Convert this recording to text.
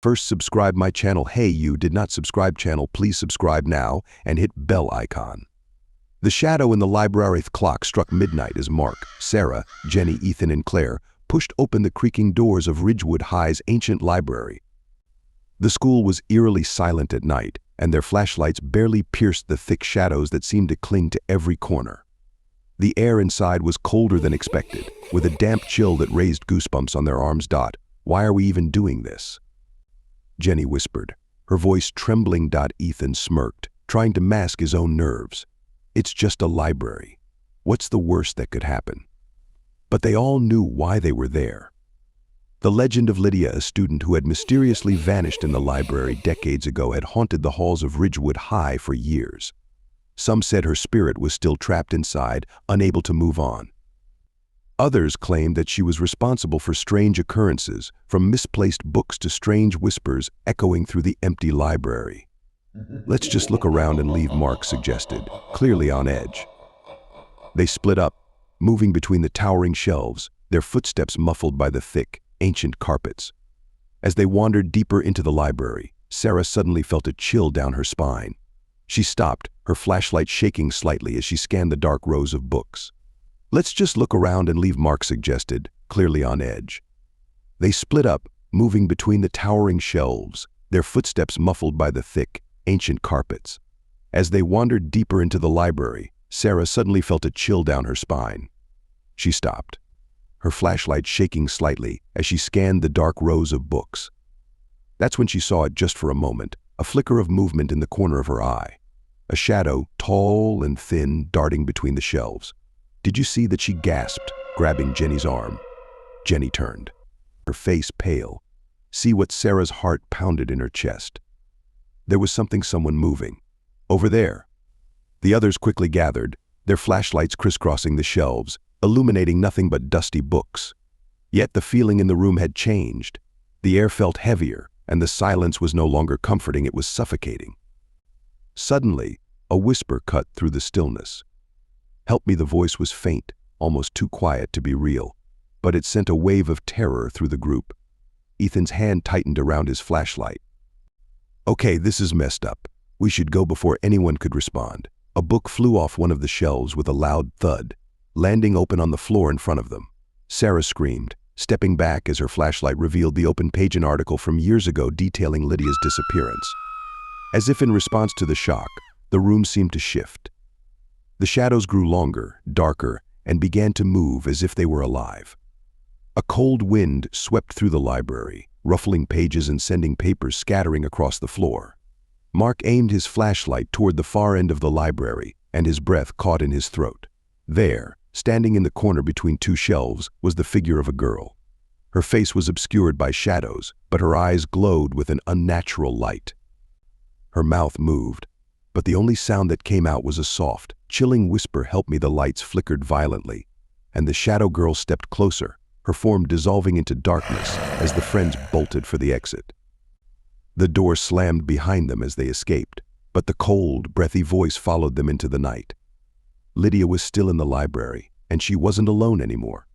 First, subscribe my channel. Hey, you did not subscribe channel, please subscribe now and hit bell icon. The shadow in the library clock struck midnight as Mark, Sarah, Jenny, Ethan, and Claire pushed open the creaking doors of Ridgewood High's ancient library. The school was eerily silent at night, and their flashlights barely pierced the thick shadows that seemed to cling to every corner. The air inside was colder than expected, with a damp chill that raised goosebumps on their arms. Why are we even doing this? Jenny whispered, her voice trembling. Ethan smirked, trying to mask his own nerves. It's just a library. What's the worst that could happen? But they all knew why they were there. The legend of Lydia, a student who had mysteriously vanished in the library decades ago, had haunted the halls of Ridgewood High for years. Some said her spirit was still trapped inside, unable to move on. Others claimed that she was responsible for strange occurrences, from misplaced books to strange whispers echoing through the empty library. Let's just look around and leave, Mark suggested, clearly on edge. They split up, moving between the towering shelves, their footsteps muffled by the thick, ancient carpets. As they wandered deeper into the library, Sarah suddenly felt a chill down her spine. She stopped, her flashlight shaking slightly as she scanned the dark rows of books. Let's just look around and leave, Mark suggested, clearly on edge. They split up, moving between the towering shelves, their footsteps muffled by the thick, ancient carpets. As they wandered deeper into the library, Sarah suddenly felt a chill down her spine. She stopped, her flashlight shaking slightly as she scanned the dark rows of books. That's when she saw it just for a moment, a flicker of movement in the corner of her eye. A shadow, tall and thin, darting between the shelves. Did you see that? She gasped, grabbing Jenny's arm. Jenny turned, her face pale. See what? Sarah's heart pounded in her chest. There was someone moving. Over there. The others quickly gathered, their flashlights crisscrossing the shelves, illuminating nothing but dusty books. Yet the feeling in the room had changed. The air felt heavier, and the silence was no longer comforting, it was suffocating. Suddenly, a whisper cut through the stillness. Help me. The voice was faint, almost too quiet to be real, but it sent a wave of terror through the group. Ethan's hand tightened around his flashlight. Okay, this is messed up. We should go before anyone could respond. A book flew off one of the shelves with a loud thud, landing open on the floor in front of them. Sarah screamed, stepping back as her flashlight revealed the open page, an article from years ago detailing Lydia's disappearance. As if in response to the shock, the room seemed to shift. The shadows grew longer, darker, and began to move as if they were alive. A cold wind swept through the library, ruffling pages and sending papers scattering across the floor. Mark aimed his flashlight toward the far end of the library, and his breath caught in his throat. There, standing in the corner between two shelves, was the figure of a girl. Her face was obscured by shadows, but her eyes glowed with an unnatural light. Her mouth moved, but the only sound that came out was a soft, chilling whisper. Help me. The lights flickered violently, and the shadow girl stepped closer, her form dissolving into darkness as the friends bolted for the exit. The door slammed behind them as they escaped, but the cold, breathy voice followed them into the night. Lydia was still in the library, and she wasn't alone anymore.